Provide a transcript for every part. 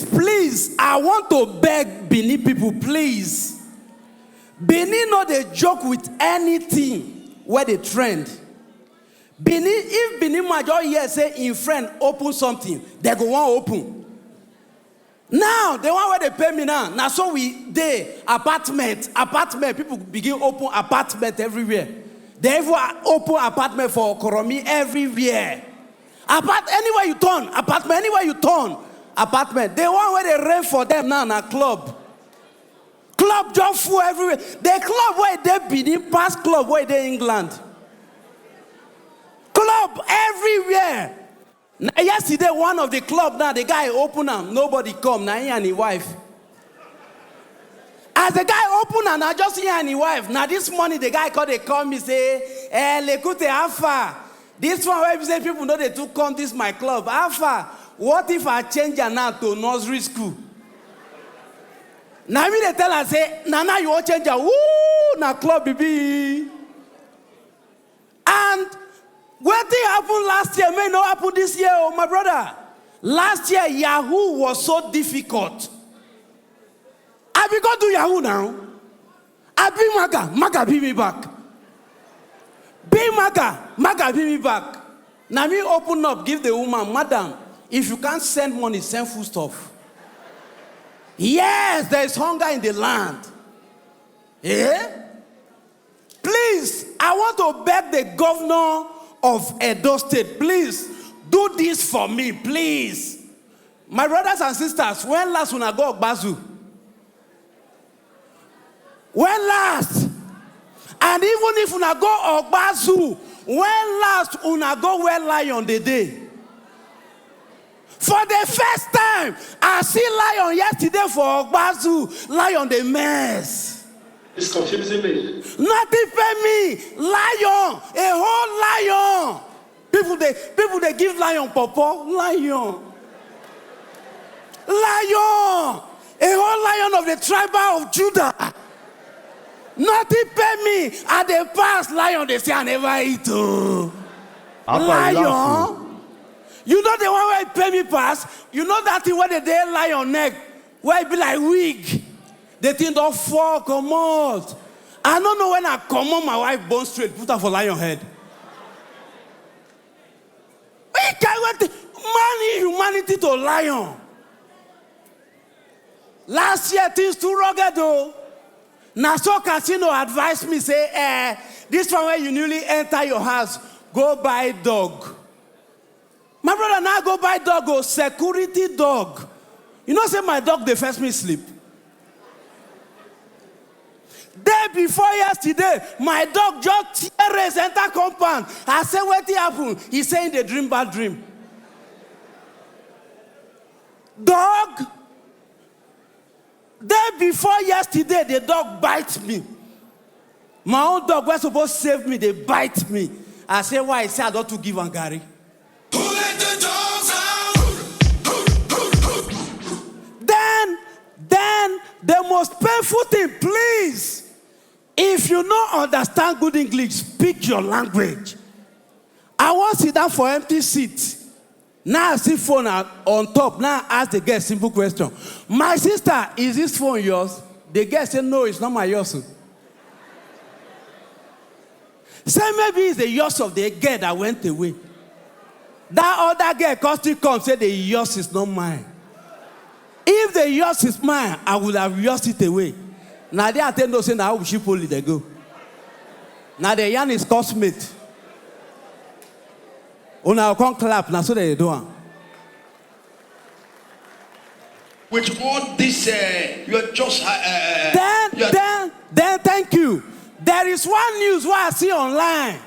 Please, I want to beg Benin people, please. Benin know they joke with anything where they trend. Benin, if Benin major here say in friend open something, they go want open. Now, the one where they pay me now so we dey apartment, people begin open apartment everywhere. They even open apartment for Koromi everywhere. Anywhere you turn, apartment, anywhere you turn, apartment. The one where they rent for them now na club. Club just full everywhere. The club where they Benin past club where they England. Club everywhere. Now, yesterday, one of the club now, the guy open them, nobody come. Now he and his wife. As the guy open and I just he and his wife. Now this morning the guy call me say, lekute Alpha. This one where say people know they do come this my club. Alpha, what if I change her now to nursery school? Now me they tell her say, Nana you want change her? Woo, na club baby. And what thing happened last year may not happen this year, oh my brother. Last year Yahoo was so difficult. I be go do Yahoo now. I be Maga be me back. Be Maga be me back. Now me open up, give the woman, madam, if you can't send money, send food stuff. Yes, there is hunger in the land. Yeah? Please, I want to beg the governor of Edo State, please, do this for me, please. My brothers and sisters, when last when I go Bazu? When last? And even if una go Ogbazu, when last una go where lion the day? For the first time, I see lion yesterday for Ogbazu, lion the mess. It's confusing me. Nothing pay me. Lion, a whole lion. People they give lion pawpaw, lion. Lion, a whole lion of the tribe of Judah. Nothing pay me. At the past, lion they say I never eat. Oh. Lion. You know the one where pay me pass? You know that thing where they lie on neck, where it be like wig. The thing don't fall, come out. I don't know when I come on my wife bone straight, put her for lion head. We can't wait money humanity to lion. Last year things too rugged though. Nassau Casino advised me, say, this one where you newly enter your house, go buy dog. My brother now go buy dog, go security dog. You know, say my dog, they first me sleep. Day before yesterday, my dog just tears enter compound. I say, what happened? He say in the dream, bad dream. Dog. Day before yesterday, the dog bites me. My own dog was supposed to save me, they bite me. I say, why? I say, I don't to give on Gary. Who let the dogs out? Then, the most painful thing, please, if you don't understand good English, speak your language. I want to sit down for empty seat. Now I see phone on top. Now I ask the guest simple question. My sister, is this phone yours? The guest said, no, it's not my yours. Say maybe it's the yours of the girl that went away. That other girl constantly comes say the yours is not mine. If the yours is mine, I would have yours it away. Now they attend to say, now how she pull it they go. Now the yarn is cosmate. Una come clap, now so they do it. With all this, you're just... Then, thank you. There is one news where I see online.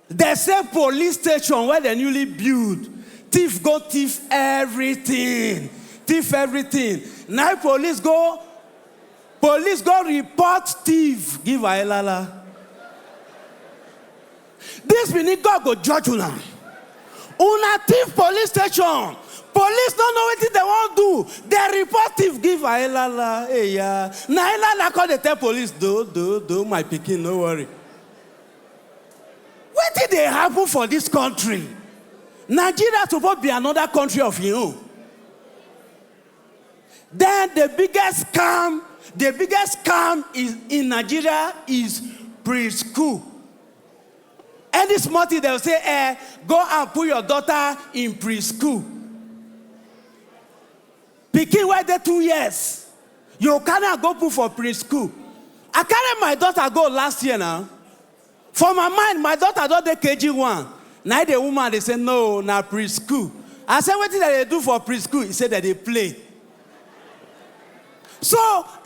They say police station where they newly built. Thief go thief everything. Thief everything. Now police go report thief. Give a elala. This minute God go judge una. Una thief police station. Police don't know what they want to do. They report thief. Give a elala. Hey ya. Now elala call the tell police. Do my pikin. No worry. What did they happen for this country? Nigeria supposed to be another country of your own. Then the biggest scam is in Nigeria is preschool. Any small thing they'll say, go and put your daughter in preschool. Pikin wait there 2 years. You cannot go put for preschool. I carried my daughter go last year now. For my mind, my daughter don't take KG1. Now the woman, they say, no, now preschool. I said, what did they do for preschool? He said that they play. So,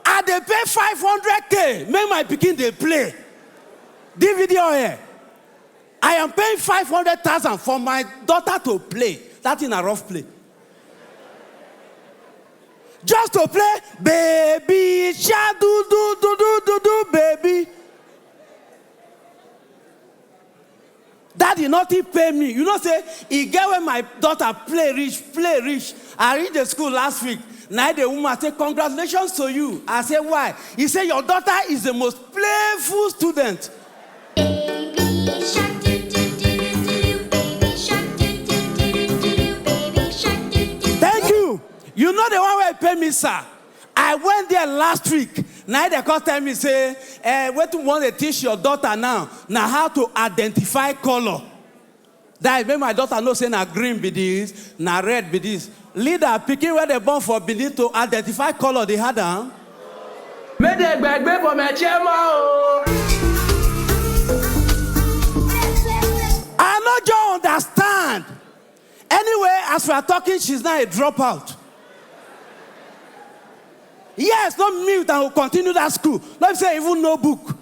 I they pay 500K. Make my pikin they play. DVD here. I am paying 500,000 for my daughter to play. That's in a rough play. Just to play, baby, sha do do do do do do, baby. Daddy not even pay me. You know say he get when my daughter play rich. I read the school last week. Now the woman say congratulations to you. I say why? He say your daughter is the most playful student. Thank you. You know the one where pay me, sir. I went there last week. Now they come tell me say, what you want to teach your daughter now? Now how to identify color. That make my daughter know say na green be this, na red be this. Leader picking where they born for Benin to identify color they had. Make the bag for my chairman. I know you understand. Anyway, as we are talking, she's now a dropout. Yes, not me that will continue that school. Not say even no book.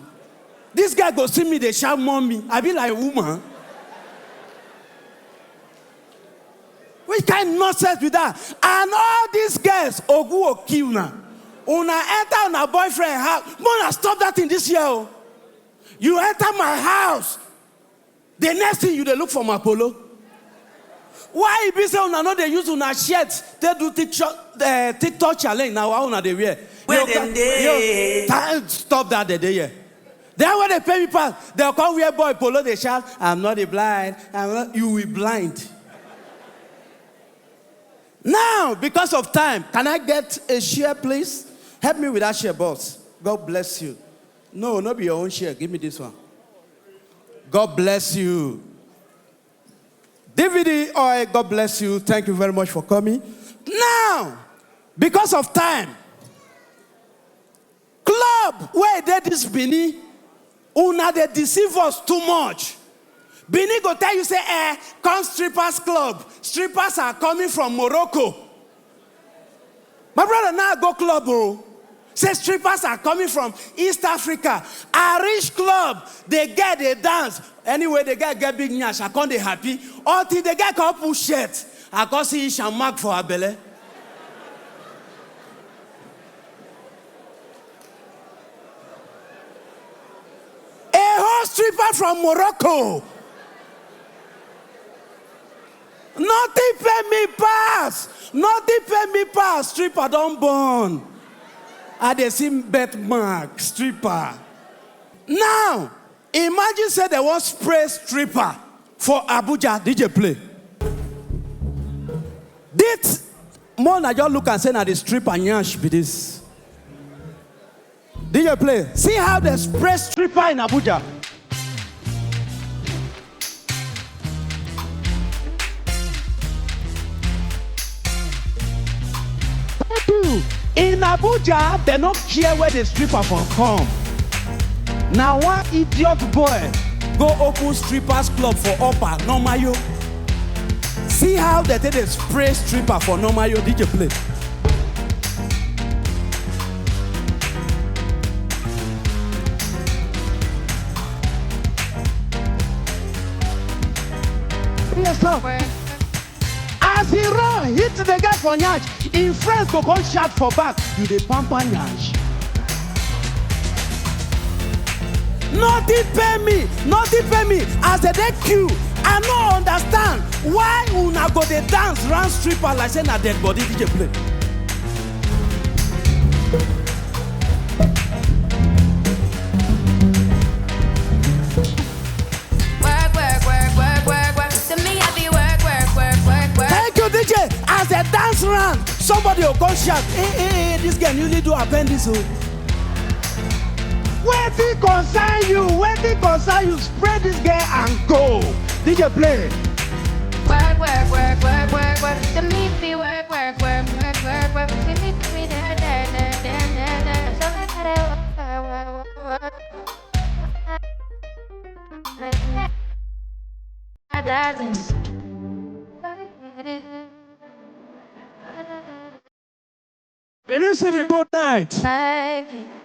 This guy go see me, they shout mommy. I be like woman. Which kind of nonsense with that? And all these girls, Ogu will kill now. Una enter on a boyfriend house. Mona, stop that in this year. You enter my house. The next thing you they look for my polo. Why be say una no they use una shirt? They do TikTok challenge now. How una they wear? Stop that the day. Then when they pay me pass, they'll come wear boy polo. They shout, "I'm not a blind. You will blind." Now, because of time, can I get a share, please? Help me with that share, boss. God bless you. No, not be your own share. Give me this one. God bless you. DVD, God bless you. Thank you very much for coming. Now, because of time, club where they this Benin, una they deceive us too much. Benin go tell you say, come strippers club. Strippers are coming from Morocco. My brother now go club, bro. Say strippers are coming from East Africa. A rich club, they dance. Anyway, they get big nyash. I can't they happy. Until they get couple shirt. I can see Shamak for her belly. A whole stripper from Morocco. Nothing pay me pass. Nothing pay me pass. Stripper don't burn. I dey see bet mark stripper. Now, imagine say they want spray stripper for Abuja. DJ play. This more I just look and say na the stripper nyash be this. DJ play. See how they spray stripper in Abuja. In Abuja, they don't care where the stripper from come. Now one idiot boy go open strippers club for Upper Nomayo. See how they take a spray stripper for Nomayo. DJ play. Yes, sir. As he run, hit the guy for nyash. In friends go come shout for back. You the pamper nyash. Nothing pay me. Nothing pay me. As they queue, I no understand why una go dey dance round stripper like say na dead body. DJ play. DJ, I as a dance round, somebody will come shout, hey, this girl usually do appendix. Wetin concern you? Wetin concern you? Spread this girl and go. DJ play. Work, work, work, work, work, work. To me, be work, work, work, work, work, work. To me, be da, da, da, da, da, da. So I gotta work, work, work. Benin City, good night. Life.